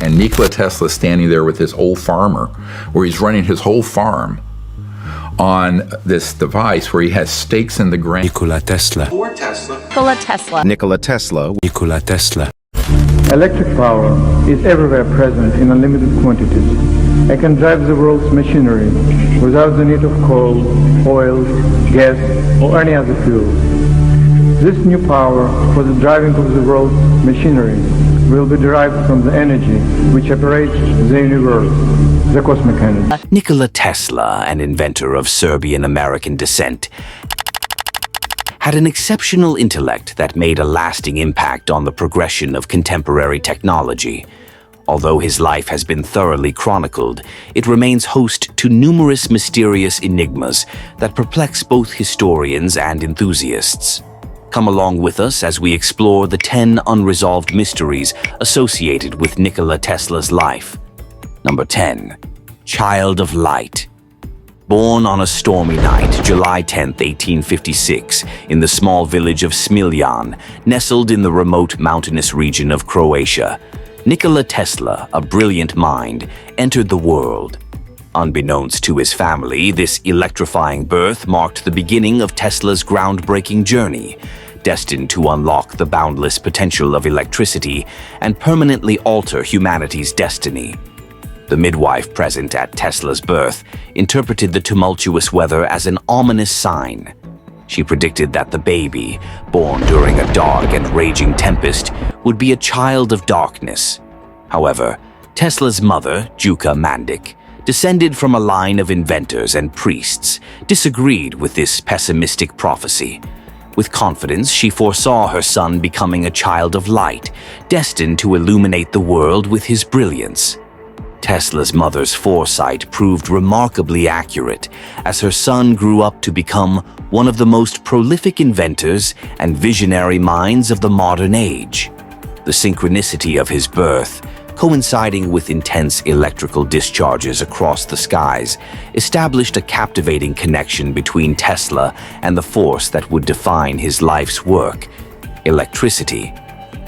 and Nikola Tesla is standing there with this old farmer, where he's running his whole farm on this device where he has stakes in the ground. Nikola Tesla. Nikola Tesla. Nikola Tesla. Nikola Tesla. Electric power is everywhere present in unlimited quantities and can drive the world's machinery without the need of coal, oil, gas, or any other fuel. This new power for the driving of the world's machinery will be derived from the energy which operates the universe, the cosmic energy. Nikola Tesla, an inventor of Serbian-American descent, had an exceptional intellect that made a lasting impact on the progression of contemporary technology. Although his life has been thoroughly chronicled, it remains host to numerous mysterious enigmas that perplex both historians and enthusiasts. Come along with us as we explore the 10 unresolved mysteries associated with Nikola Tesla's life. Number 10. Child of Light. Born on a stormy night, July 10, 1856, in the small village of Smiljan, nestled in the remote mountainous region of Croatia, Nikola Tesla, a brilliant mind, entered the world. Unbeknownst to his family, this electrifying birth marked the beginning of Tesla's groundbreaking journey, destined to unlock the boundless potential of electricity and permanently alter humanity's destiny. The midwife present at Tesla's birth interpreted the tumultuous weather as an ominous sign. She predicted that the baby, born during a dark and raging tempest, would be a child of darkness. However, Tesla's mother, Juka Mandic, descended from a line of inventors and priests, disagreed with this pessimistic prophecy. With confidence, she foresaw her son becoming a child of light, destined to illuminate the world with his brilliance. Tesla's mother's foresight proved remarkably accurate, as her son grew up to become one of the most prolific inventors and visionary minds of the modern age. The synchronicity of his birth, coinciding with intense electrical discharges across the skies, established a captivating connection between Tesla and the force that would define his life's work: electricity.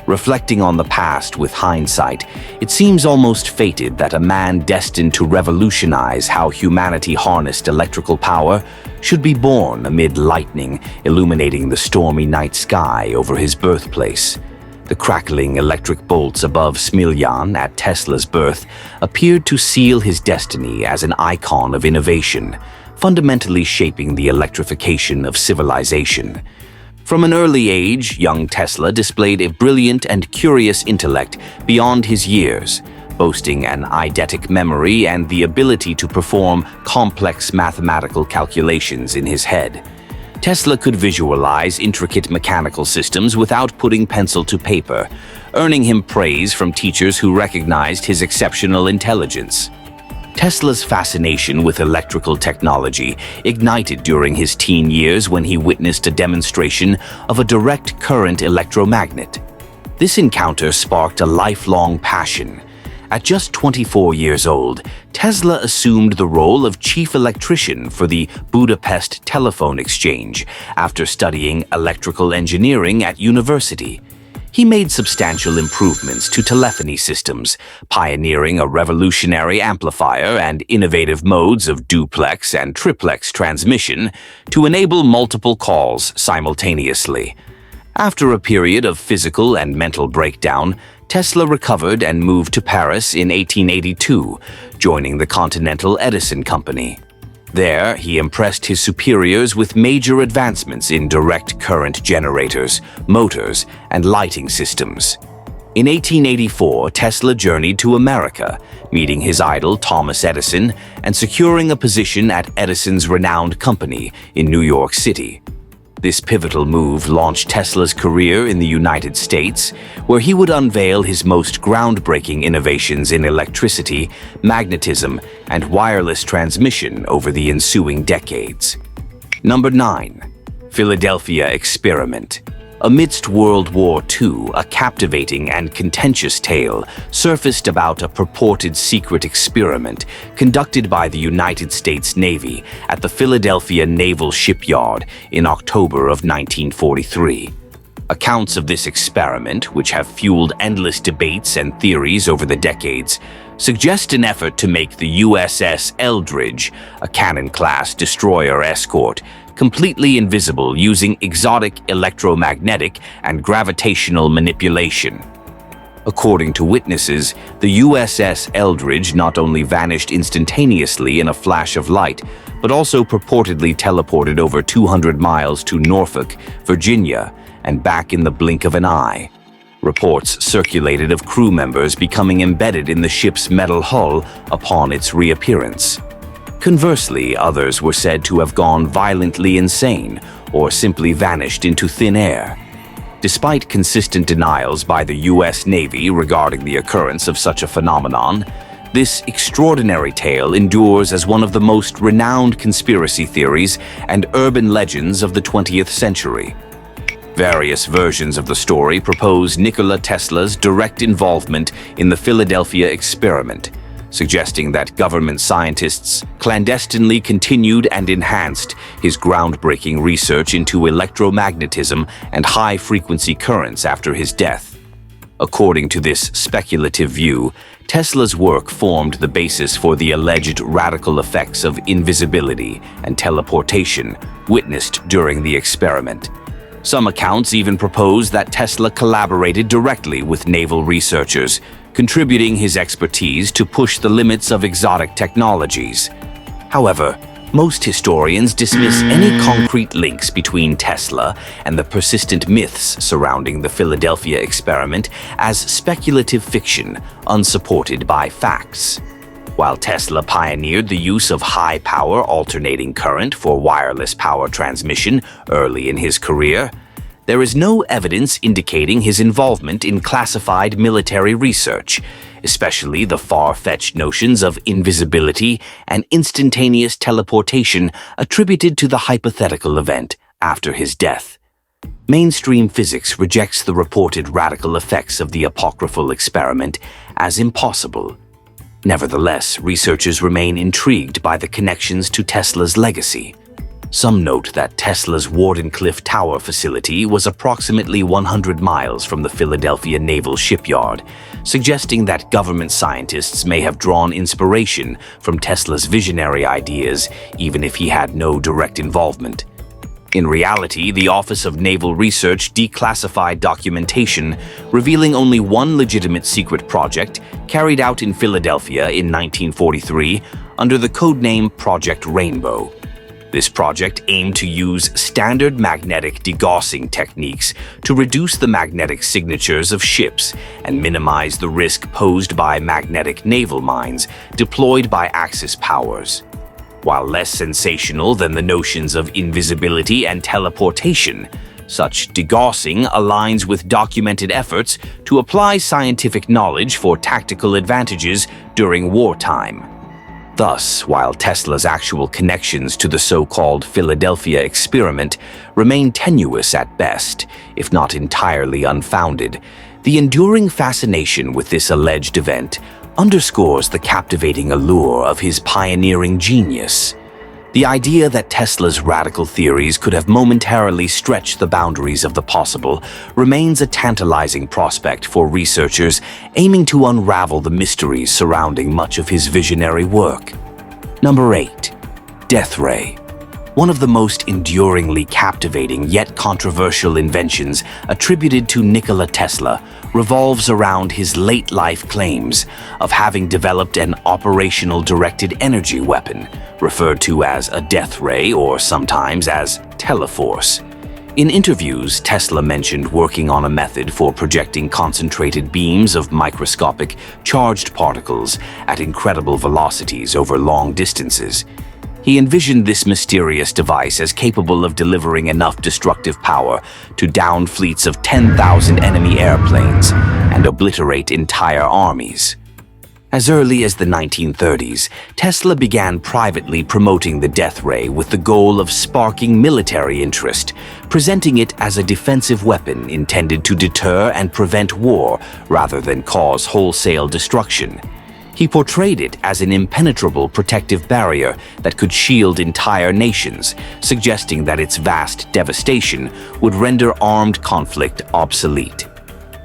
Reflecting on the past with hindsight, it seems almost fated that a man destined to revolutionize how humanity harnessed electrical power should be born amid lightning illuminating the stormy night sky over his birthplace. The crackling electric bolts above Smiljan at Tesla's birth appeared to seal his destiny as an icon of innovation, fundamentally shaping the electrification of civilization. From an early age, young Tesla displayed a brilliant and curious intellect beyond his years, boasting an eidetic memory and the ability to perform complex mathematical calculations in his head. Tesla could visualize intricate mechanical systems without putting pencil to paper, earning him praise from teachers who recognized his exceptional intelligence. Tesla's fascination with electrical technology ignited during his teen years when he witnessed a demonstration of a direct current electromagnet. This encounter sparked a lifelong passion. At just 24 years old, Tesla assumed the role of chief electrician for the Budapest Telephone Exchange after studying electrical engineering at university. He made substantial improvements to telephony systems, pioneering a revolutionary amplifier and innovative modes of duplex and triplex transmission to enable multiple calls simultaneously. After a period of physical and mental breakdown, Tesla recovered and moved to Paris in 1882, joining the Continental Edison Company. There, he impressed his superiors with major advancements in direct current generators, motors, and lighting systems. In 1884, Tesla journeyed to America, meeting his idol Thomas Edison and securing a position at Edison's renowned company in New York City. This pivotal move launched Tesla's career in the United States, where he would unveil his most groundbreaking innovations in electricity, magnetism, and wireless transmission over the ensuing decades. Number 9. Philadelphia Experiment. Amidst World War II, a captivating and contentious tale surfaced about a purported secret experiment conducted by the United States Navy at the Philadelphia Naval Shipyard in October of 1943. Accounts of this experiment, which have fueled endless debates and theories over the decades, suggest an effort to make the USS Eldridge, a Cannon-class destroyer escort, completely invisible using exotic electromagnetic and gravitational manipulation. According to witnesses, the USS Eldridge not only vanished instantaneously in a flash of light, but also purportedly teleported over 200 miles to Norfolk, Virginia, and back in the blink of an eye. Reports circulated of crew members becoming embedded in the ship's metal hull upon its reappearance. Conversely, others were said to have gone violently insane or simply vanished into thin air. Despite consistent denials by the U.S. Navy regarding the occurrence of such a phenomenon, this extraordinary tale endures as one of the most renowned conspiracy theories and urban legends of the 20th century. Various versions of the story propose Nikola Tesla's direct involvement in the Philadelphia experiment, suggesting that government scientists clandestinely continued and enhanced his groundbreaking research into electromagnetism and high-frequency currents after his death. According to this speculative view, Tesla's work formed the basis for the alleged radical effects of invisibility and teleportation witnessed during the experiment. Some accounts even propose that Tesla collaborated directly with naval researchers, contributing his expertise to push the limits of exotic technologies. However, most historians dismiss any concrete links between Tesla and the persistent myths surrounding the Philadelphia experiment as speculative fiction, unsupported by facts. While Tesla pioneered the use of high-power alternating current for wireless power transmission early in his career, there is no evidence indicating his involvement in classified military research, especially the far-fetched notions of invisibility and instantaneous teleportation attributed to the hypothetical event after his death. Mainstream physics rejects the reported radical effects of the apocryphal experiment as impossible. Nevertheless, researchers remain intrigued by the connections to Tesla's legacy. Some note that Tesla's Wardenclyffe Tower facility was approximately 100 miles from the Philadelphia Naval Shipyard, suggesting that government scientists may have drawn inspiration from Tesla's visionary ideas even if he had no direct involvement. In reality, the Office of Naval Research declassified documentation revealing only one legitimate secret project carried out in Philadelphia in 1943 under the codename Project Rainbow. This project aimed to use standard magnetic degaussing techniques to reduce the magnetic signatures of ships and minimize the risk posed by magnetic naval mines deployed by Axis powers. While less sensational than the notions of invisibility and teleportation, such degaussing aligns with documented efforts to apply scientific knowledge for tactical advantages during wartime. Thus, while Tesla's actual connections to the so-called Philadelphia experiment remain tenuous at best, if not entirely unfounded, the enduring fascination with this alleged event underscores the captivating allure of his pioneering genius. The idea that Tesla's radical theories could have momentarily stretched the boundaries of the possible remains a tantalizing prospect for researchers aiming to unravel the mysteries surrounding much of his visionary work. Number 8. Death Ray. One of the most enduringly captivating yet controversial inventions attributed to Nikola Tesla revolves around his late-life claims of having developed an operational directed energy weapon, referred to as a death ray or sometimes as teleforce. In interviews, Tesla mentioned working on a method for projecting concentrated beams of microscopic charged particles at incredible velocities over long distances. He envisioned this mysterious device as capable of delivering enough destructive power to down fleets of 10,000 enemy airplanes and obliterate entire armies. As early as the 1930s, Tesla began privately promoting the death ray with the goal of sparking military interest, presenting it as a defensive weapon intended to deter and prevent war rather than cause wholesale destruction. He portrayed it as an impenetrable protective barrier that could shield entire nations, suggesting that its vast devastation would render armed conflict obsolete.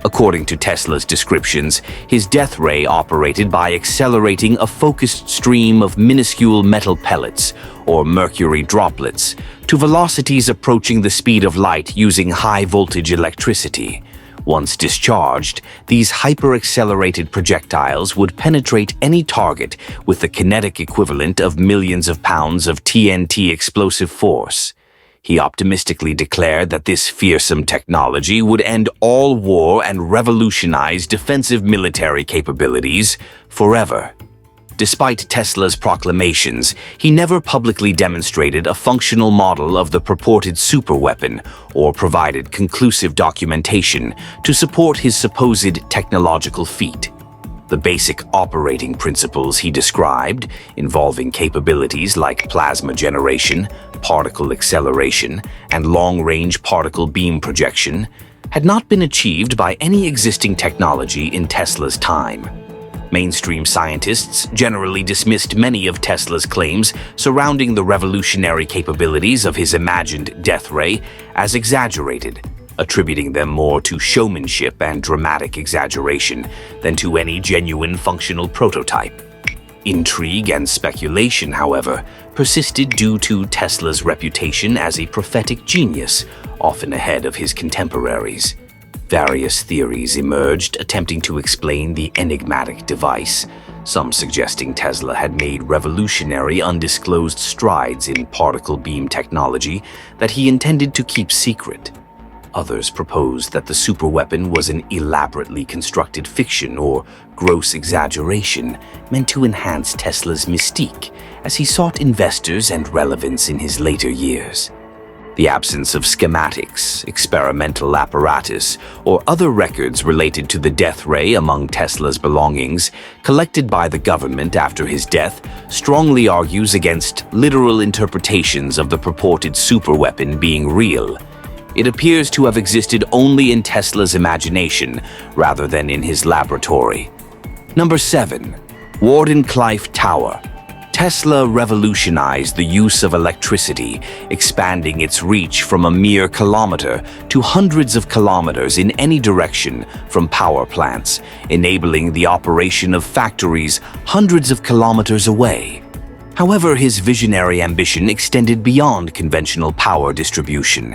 According to Tesla's descriptions, his death ray operated by accelerating a focused stream of minuscule metal pellets, or mercury droplets, to velocities approaching the speed of light using high-voltage electricity. Once discharged, these hyper-accelerated projectiles would penetrate any target with the kinetic equivalent of millions of pounds of TNT explosive force. He optimistically declared that this fearsome technology would end all war and revolutionize defensive military capabilities forever. Despite Tesla's proclamations, he never publicly demonstrated a functional model of the purported superweapon or provided conclusive documentation to support his supposed technological feat. The basic operating principles he described, involving capabilities like plasma generation, particle acceleration, and long-range particle beam projection, had not been achieved by any existing technology in Tesla's time. Mainstream scientists generally dismissed many of Tesla's claims surrounding the revolutionary capabilities of his imagined death ray as exaggerated, attributing them more to showmanship and dramatic exaggeration than to any genuine functional prototype. Intrigue and speculation, however, persisted due to Tesla's reputation as a prophetic genius, often ahead of his contemporaries. Various theories emerged attempting to explain the enigmatic device, some suggesting Tesla had made revolutionary undisclosed strides in particle beam technology that he intended to keep secret. Others proposed that the superweapon was an elaborately constructed fiction or gross exaggeration meant to enhance Tesla's mystique as he sought investors and relevance in his later years. The absence of schematics, experimental apparatus, or other records related to the death ray among Tesla's belongings, collected by the government after his death, strongly argues against literal interpretations of the purported superweapon being real. It appears to have existed only in Tesla's imagination rather than in his laboratory. Number 7. Wardenclyffe Tower. Tesla revolutionized the use of electricity, expanding its reach from a mere kilometer to hundreds of kilometers in any direction from power plants, enabling the operation of factories hundreds of kilometers away. However, his visionary ambition extended beyond conventional power distribution.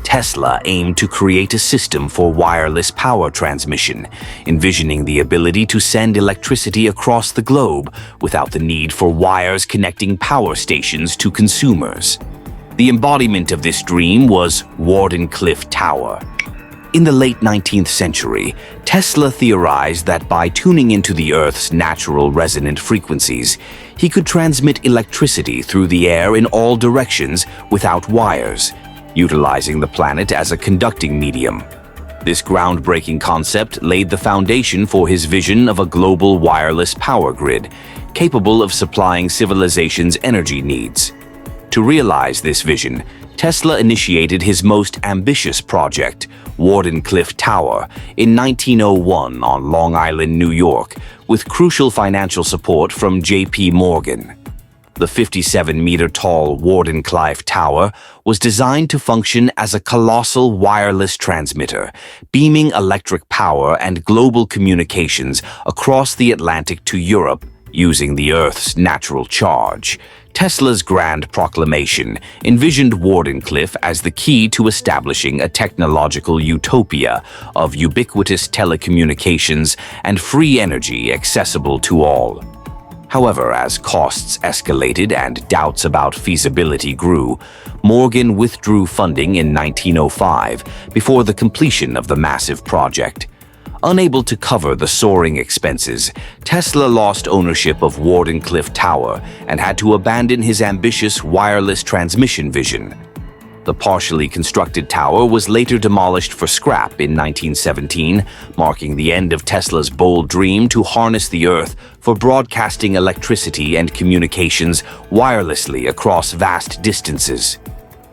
Tesla aimed to create a system for wireless power transmission, envisioning the ability to send electricity across the globe without the need for wires connecting power stations to consumers. The embodiment of this dream was Wardenclyffe Tower. In the late 19th century, Tesla theorized that by tuning into the Earth's natural resonant frequencies, he could transmit electricity through the air in all directions without wires, utilizing the planet as a conducting medium. This groundbreaking concept laid the foundation for his vision of a global wireless power grid, capable of supplying civilization's energy needs. To realize this vision, Tesla initiated his most ambitious project, Wardenclyffe Tower, in 1901 on Long Island, New York, with crucial financial support from J.P. Morgan. The 57-meter-tall Wardenclyffe Tower was designed to function as a colossal wireless transmitter, beaming electric power and global communications across the Atlantic to Europe using the Earth's natural charge. Tesla's grand proclamation envisioned Wardenclyffe as the key to establishing a technological utopia of ubiquitous telecommunications and free energy accessible to all. However, as costs escalated and doubts about feasibility grew, Morgan withdrew funding in 1905 before the completion of the massive project. Unable to cover the soaring expenses, Tesla lost ownership of Wardenclyffe Tower and had to abandon his ambitious wireless transmission vision. The partially constructed tower was later demolished for scrap in 1917, marking the end of Tesla's bold dream to harness the Earth for broadcasting electricity and communications wirelessly across vast distances.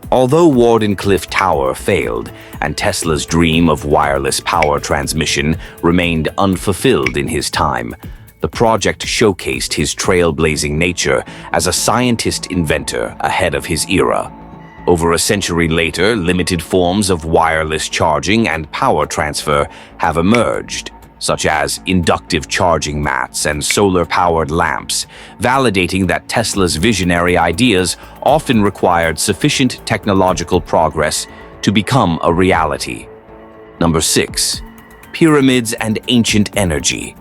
Although Wardenclyffe Tower failed, and Tesla's dream of wireless power transmission remained unfulfilled in his time, The project showcased his trailblazing nature as a scientist-inventor ahead of his era. Over a century later, limited forms of wireless charging and power transfer have emerged, such as inductive charging mats and solar-powered lamps, validating that Tesla's visionary ideas often required sufficient technological progress to become a reality. Number 6. Pyramids and ancient energy.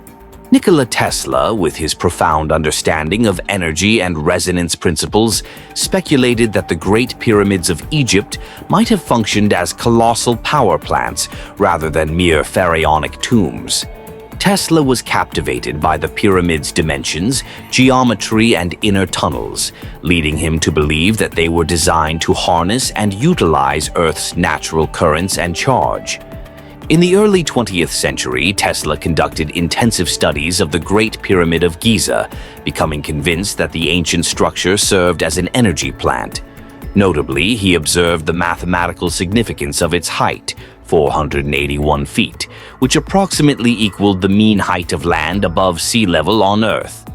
Nikola Tesla, with his profound understanding of energy and resonance principles, speculated that the Great Pyramids of Egypt might have functioned as colossal power plants rather than mere pharaonic tombs. Tesla was captivated by the pyramids' dimensions, geometry, and inner tunnels, leading him to believe that they were designed to harness and utilize Earth's natural currents and charge. In the early 20th century, Tesla conducted intensive studies of the Great Pyramid of Giza, becoming convinced that the ancient structure served as an energy plant. Notably, he observed the mathematical significance of its height, 481 feet, which approximately equaled the mean height of land above sea level on Earth.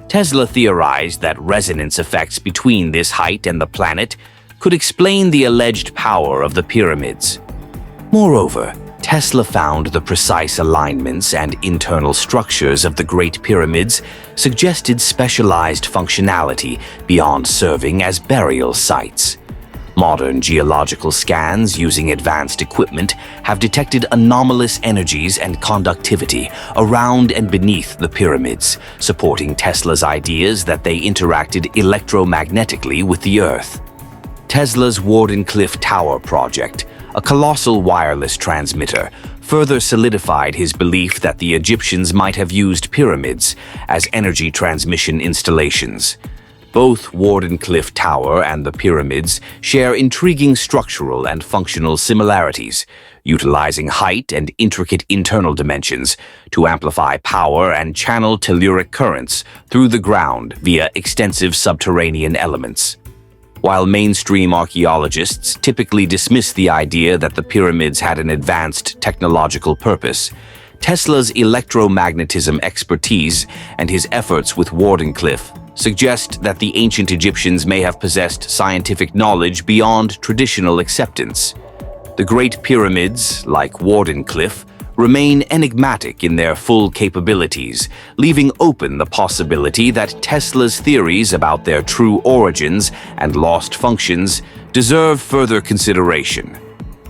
Tesla theorized that resonance effects between this height and the planet could explain the alleged power of the pyramids. Moreover, Tesla found the precise alignments and internal structures of the Great Pyramids suggested specialized functionality beyond serving as burial sites. Modern geological scans using advanced equipment have detected anomalous energies and conductivity around and beneath the pyramids, supporting Tesla's ideas that they interacted electromagnetically with the Earth. Tesla's Wardenclyffe Tower project, a colossal wireless transmitter, further solidified his belief that the Egyptians might have used pyramids as energy transmission installations. Both Wardenclyffe Tower and the pyramids share intriguing structural and functional similarities, utilizing height and intricate internal dimensions to amplify power and channel telluric currents through the ground via extensive subterranean elements. While mainstream archaeologists typically dismiss the idea that the pyramids had an advanced technological purpose, Tesla's electromagnetism expertise and his efforts with Wardenclyffe suggest that the ancient Egyptians may have possessed scientific knowledge beyond traditional acceptance. The Great Pyramids, like Wardenclyffe, remain enigmatic in their full capabilities, leaving open the possibility that Tesla's theories about their true origins and lost functions deserve further consideration.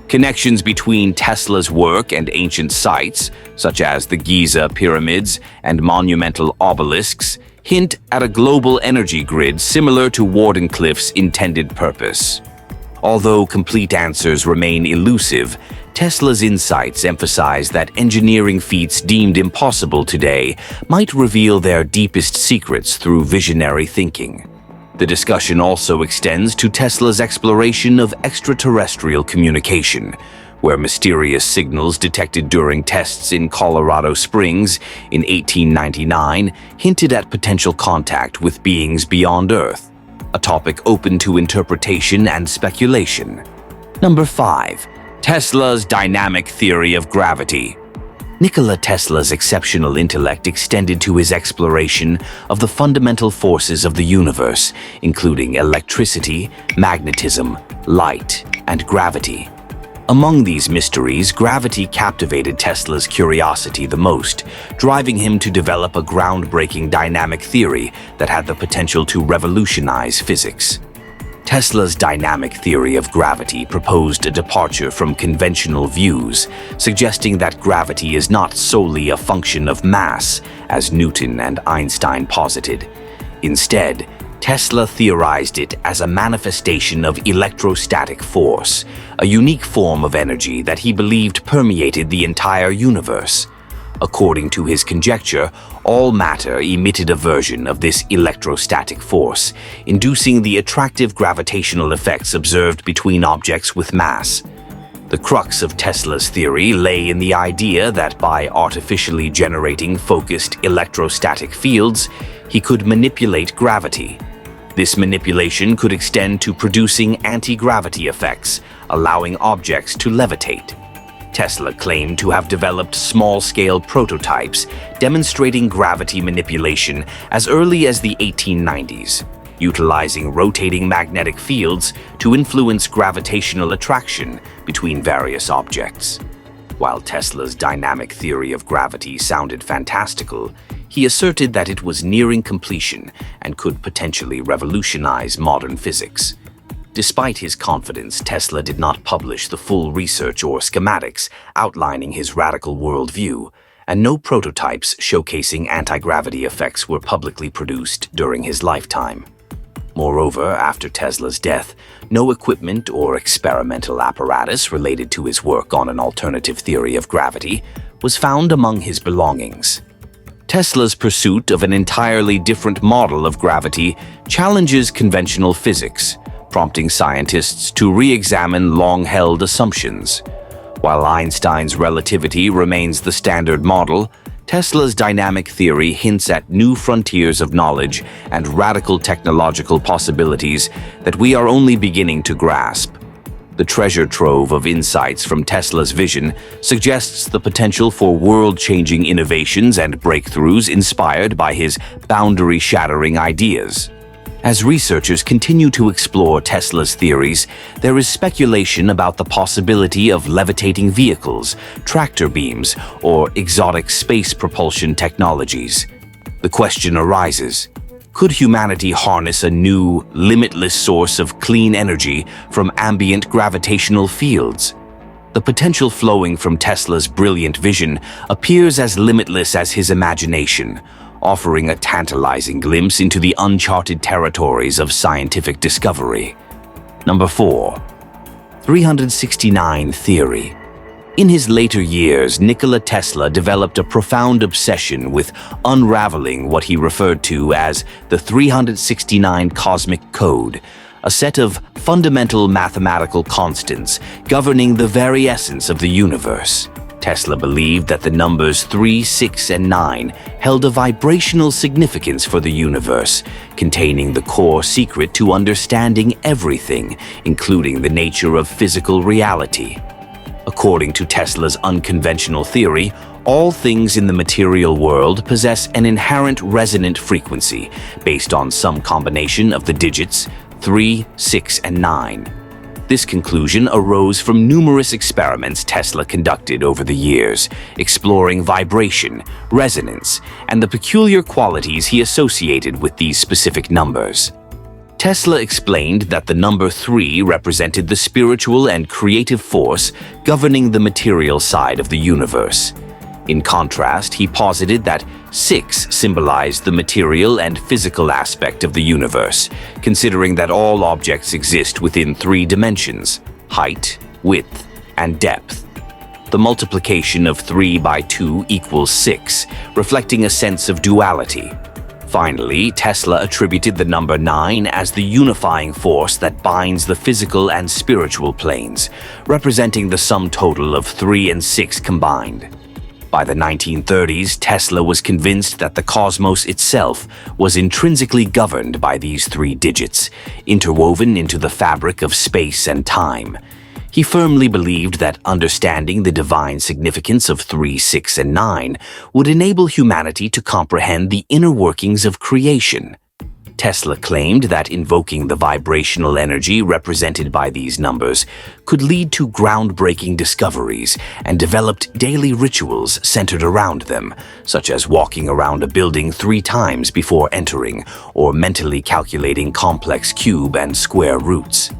Connections between Tesla's work and ancient sites, such as the Giza pyramids and monumental obelisks, hint at a global energy grid similar to Wardenclyffe's intended purpose. Although complete answers remain elusive, Tesla's insights emphasize that engineering feats deemed impossible today might reveal their deepest secrets through visionary thinking. The discussion also extends to Tesla's exploration of extraterrestrial communication, where mysterious signals detected during tests in Colorado Springs in 1899 hinted at potential contact with beings beyond Earth, a topic open to interpretation and speculation. Number 5. Tesla's dynamic theory of gravity. Nikola Tesla's exceptional intellect extended to his exploration of the fundamental forces of the universe, including electricity, magnetism, light, and gravity. Among these mysteries, gravity captivated Tesla's curiosity the most, driving him to develop a groundbreaking dynamic theory that had the potential to revolutionize physics. Tesla's dynamic theory of gravity proposed a departure from conventional views, suggesting that gravity is not solely a function of mass, as Newton and Einstein posited. Instead, Tesla theorized it as a manifestation of electrostatic force, a unique form of energy that he believed permeated the entire universe. According to his conjecture, all matter emitted a version of this electrostatic force, inducing the attractive gravitational effects observed between objects with mass. The crux of Tesla's theory lay in the idea that by artificially generating focused electrostatic fields, he could manipulate gravity. This manipulation could extend to producing anti-gravity effects, allowing objects to levitate. Tesla claimed to have developed small-scale prototypes demonstrating gravity manipulation as early as the 1890s, utilizing rotating magnetic fields to influence gravitational attraction between various objects. While Tesla's dynamic theory of gravity sounded fantastical, he asserted that it was nearing completion and could potentially revolutionize modern physics. Despite his confidence, Tesla did not publish the full research or schematics outlining his radical worldview, and no prototypes showcasing anti-gravity effects were publicly produced during his lifetime. Moreover, after Tesla's death, no equipment or experimental apparatus related to his work on an alternative theory of gravity was found among his belongings. Tesla's pursuit of an entirely different model of gravity challenges conventional physics, prompting scientists to re-examine long-held assumptions. While Einstein's relativity remains the standard model, Tesla's dynamic theory hints at new frontiers of knowledge and radical technological possibilities that we are only beginning to grasp. The treasure trove of insights from Tesla's vision suggests the potential for world-changing innovations and breakthroughs inspired by his boundary-shattering ideas. As researchers continue to explore Tesla's theories, there is speculation about the possibility of levitating vehicles, tractor beams, or exotic space propulsion technologies. The question arises: could humanity harness a new, limitless source of clean energy from ambient gravitational fields? The potential flowing from Tesla's brilliant vision appears as limitless as his imagination, offering a tantalizing glimpse into the uncharted territories of scientific discovery. Number 4. 369 Theory. In his later years, Nikola Tesla developed a profound obsession with unraveling what he referred to as the 369 cosmic code, a set of fundamental mathematical constants governing the very essence of the universe. Tesla believed that the numbers 3, 6, and 9 held a vibrational significance for the universe, containing the core secret to understanding everything, including the nature of physical reality. According to Tesla's unconventional theory, all things in the material world possess an inherent resonant frequency based on some combination of the digits 3, 6, and 9. This conclusion arose from numerous experiments Tesla conducted over the years, exploring vibration, resonance, and the peculiar qualities he associated with these specific numbers. Tesla explained that the number 3 represented the spiritual and creative force governing the material side of the universe. In contrast, he posited that 6 symbolized the material and physical aspect of the universe, considering that all objects exist within 3 dimensions: height, width, and depth. The multiplication of 3 by 2 equals 6, reflecting a sense of duality. Finally, Tesla attributed the number 9 as the unifying force that binds the physical and spiritual planes, representing the sum total of 3 and 6 combined. By the 1930s, Tesla was convinced that the cosmos itself was intrinsically governed by these 3 digits, interwoven into the fabric of space and time. He firmly believed that understanding the divine significance of 3, 6, and 9 would enable humanity to comprehend the inner workings of creation. Tesla claimed that invoking the vibrational energy represented by these numbers could lead to groundbreaking discoveries, and developed daily rituals centered around them, such as walking around a building 3 times before entering, or mentally calculating complex cube and square roots.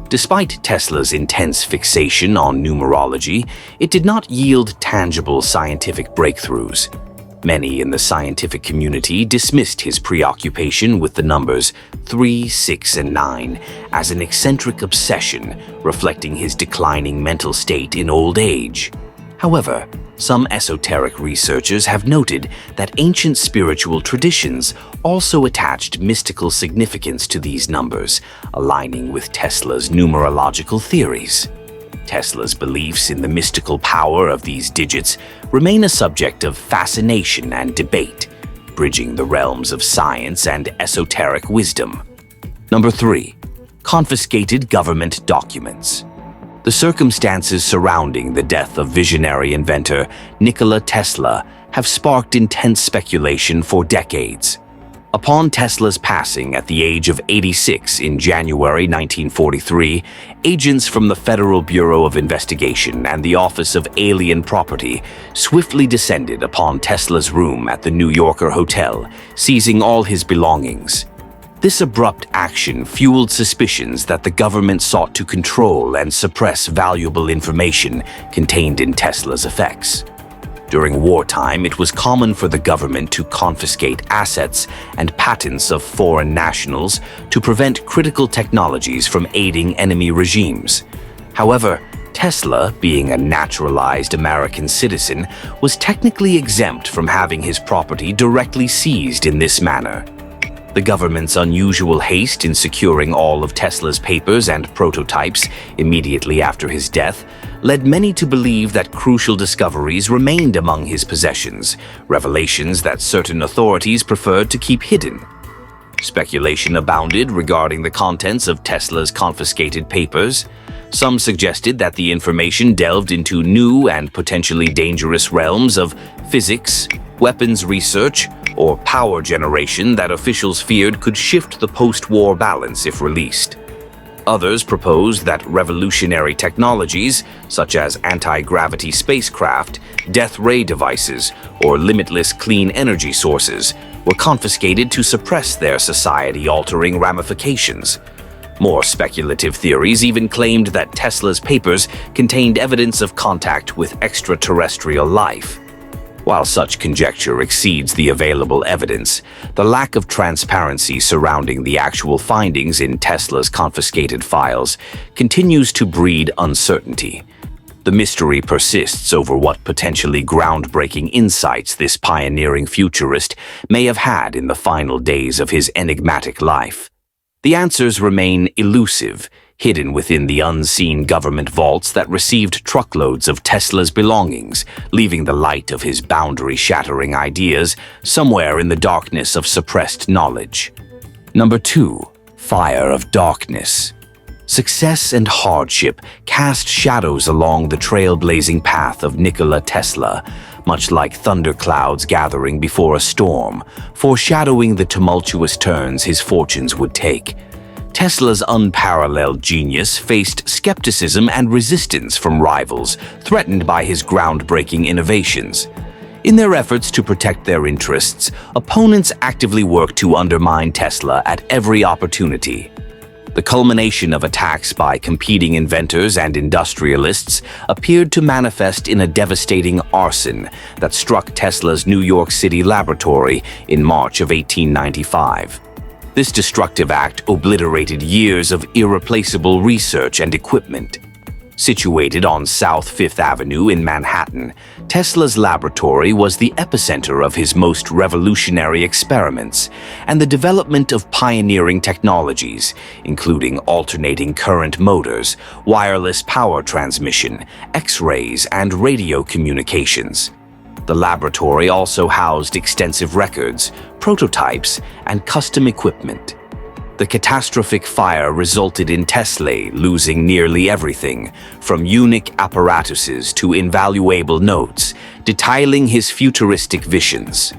Despite Tesla's intense fixation on numerology, it did not yield tangible scientific breakthroughs. Many in the scientific community dismissed his preoccupation with the numbers 3, 6, and 9 as an eccentric obsession, reflecting his declining mental state in old age. However, some esoteric researchers have noted that ancient spiritual traditions also attached mystical significance to these numbers, aligning with Tesla's numerological theories. Tesla's beliefs in the mystical power of these digits remain a subject of fascination and debate, bridging the realms of science and esoteric wisdom. Number 3. Confiscated government documents. The circumstances surrounding the death of visionary inventor Nikola Tesla have sparked intense speculation for decades. Upon Tesla's passing at the age of 86 in January 1943, agents from the Federal Bureau of Investigation and the Office of Alien Property swiftly descended upon Tesla's room at the New Yorker Hotel, seizing all his belongings. This abrupt action fueled suspicions that the government sought to control and suppress valuable information contained in Tesla's effects. During wartime, it was common for the government to confiscate assets and patents of foreign nationals to prevent critical technologies from aiding enemy regimes. However, Tesla, being a naturalized American citizen, was technically exempt from having his property directly seized in this manner. The government's unusual haste in securing all of Tesla's papers and prototypes immediately after his death led many to believe that crucial discoveries remained among his possessions, revelations that certain authorities preferred to keep hidden. Speculation abounded regarding the contents of Tesla's confiscated papers. Some suggested that the information delved into new and potentially dangerous realms of physics, weapons research, or power generation that officials feared could shift the post-war balance if released. Others proposed that revolutionary technologies, such as anti-gravity spacecraft, death ray devices, or limitless clean energy sources, were confiscated to suppress their society-altering ramifications. More speculative theories even claimed that Tesla's papers contained evidence of contact with extraterrestrial life. While such conjecture exceeds the available evidence, the lack of transparency surrounding the actual findings in Tesla's confiscated files continues to breed uncertainty. The mystery persists over what potentially groundbreaking insights this pioneering futurist may have had in the final days of his enigmatic life. The answers remain elusive, hidden within the unseen government vaults that received truckloads of Tesla's belongings, leaving the light of his boundary-shattering ideas somewhere in the darkness of suppressed knowledge. Number 2. Fire of darkness. Success and hardship cast shadows along the trailblazing path of Nikola Tesla, much like thunderclouds gathering before a storm, foreshadowing the tumultuous turns his fortunes would take. Tesla's unparalleled genius faced skepticism and resistance from rivals, threatened by his groundbreaking innovations. In their efforts to protect their interests, opponents actively worked to undermine Tesla at every opportunity. The culmination of attacks by competing inventors and industrialists appeared to manifest in a devastating arson that struck Tesla's New York City laboratory in March of 1895. This destructive act obliterated years of irreplaceable research and equipment. Situated on South Fifth Avenue in Manhattan, Tesla's laboratory was the epicenter of his most revolutionary experiments and the development of pioneering technologies, including alternating current motors, wireless power transmission, X-rays, and radio communications. The laboratory also housed extensive records, prototypes, and custom equipment. The catastrophic fire resulted in Tesla losing nearly everything, from unique apparatuses to invaluable notes, detailing his futuristic visions.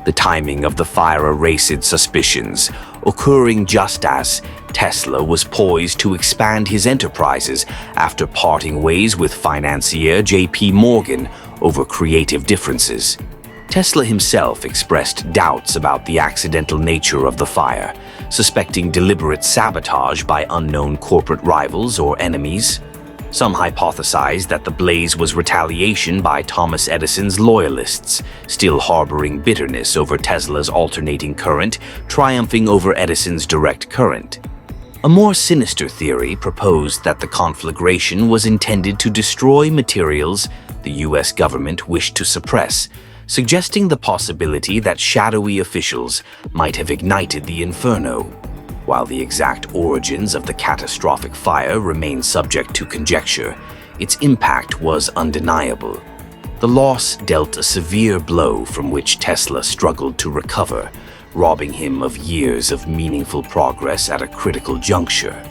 The timing of the fire erased suspicions, occurring just as Tesla was poised to expand his enterprises after parting ways with financier J.P. Morgan over creative differences. Tesla himself expressed doubts about the accidental nature of the fire, suspecting deliberate sabotage by unknown corporate rivals or enemies. Some hypothesized that the blaze was retaliation by Thomas Edison's loyalists, still harboring bitterness over Tesla's alternating current, triumphing over Edison's direct current. A more sinister theory proposed that the conflagration was intended to destroy materials the U.S. government wished to suppress, suggesting the possibility that shadowy officials might have ignited the inferno. While the exact origins of the catastrophic fire remain subject to conjecture, its impact was undeniable. The loss dealt a severe blow from which Tesla struggled to recover, robbing him of years of meaningful progress at a critical juncture.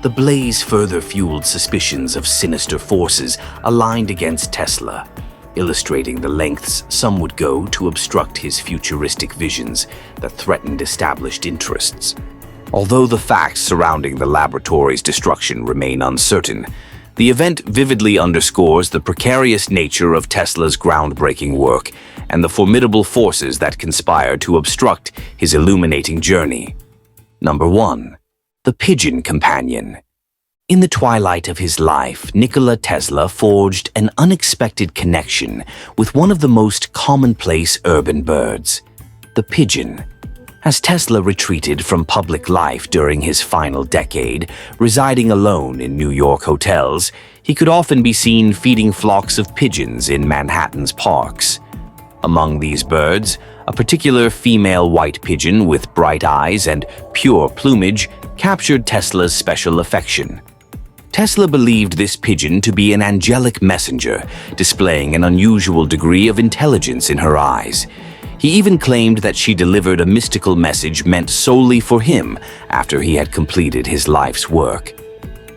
The blaze further fueled suspicions of sinister forces aligned against Tesla, illustrating the lengths some would go to obstruct his futuristic visions that threatened established interests. Although the facts surrounding the laboratory's destruction remain uncertain, the event vividly underscores the precarious nature of Tesla's groundbreaking work and the formidable forces that conspire to obstruct his illuminating journey. Number 1. The Pigeon Companion. In the twilight of his life, Nikola Tesla forged an unexpected connection with one of the most commonplace urban birds, the pigeon. As Tesla retreated from public life during his final decade, residing alone in New York hotels, he could often be seen feeding flocks of pigeons in Manhattan's parks. Among these birds, a particular female white pigeon with bright eyes and pure plumage captured Tesla's special affection. Tesla believed this pigeon to be an angelic messenger, displaying an unusual degree of intelligence in her eyes. He even claimed that she delivered a mystical message meant solely for him after he had completed his life's work.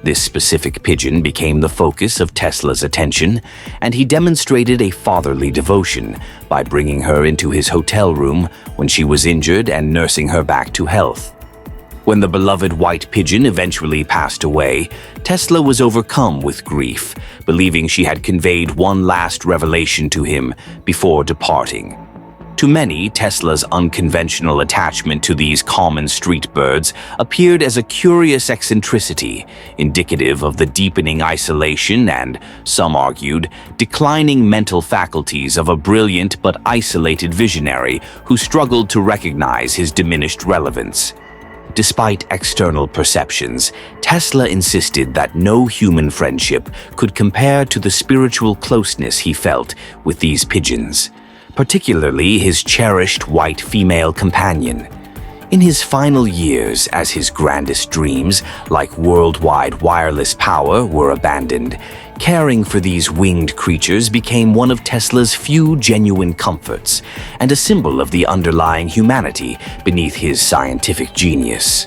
This specific pigeon became the focus of Tesla's attention, and he demonstrated a fatherly devotion by bringing her into his hotel room when she was injured and nursing her back to health. When the beloved white pigeon eventually passed away, Tesla was overcome with grief, believing she had conveyed one last revelation to him before departing. To many, Tesla's unconventional attachment to these common street birds appeared as a curious eccentricity, indicative of the deepening isolation and, some argued, declining mental faculties of a brilliant but isolated visionary who struggled to recognize his diminished relevance. Despite external perceptions, Tesla insisted that no human friendship could compare to the spiritual closeness he felt with these pigeons, particularly his cherished white female companion. In his final years, as his grandest dreams, like worldwide wireless power, were abandoned, caring for these winged creatures became one of Tesla's few genuine comforts and a symbol of the underlying humanity beneath his scientific genius.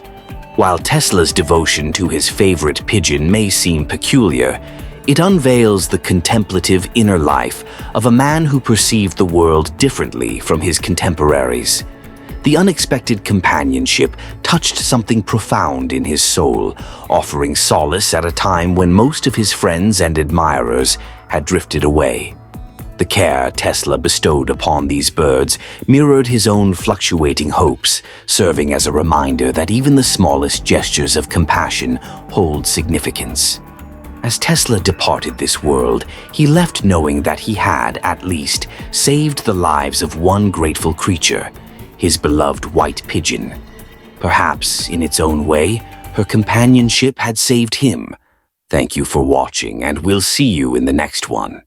While Tesla's devotion to his favorite pigeon may seem peculiar, it unveils the contemplative inner life of a man who perceived the world differently from his contemporaries. The unexpected companionship touched something profound in his soul, offering solace at a time when most of his friends and admirers had drifted away. The care Tesla bestowed upon these birds mirrored his own fluctuating hopes, serving as a reminder that even the smallest gestures of compassion hold significance. As Tesla departed this world, he left knowing that he had, at least, saved the lives of one grateful creature, his beloved white pigeon. Perhaps, in its own way, her companionship had saved him. Thank you for watching, and we'll see you in the next one.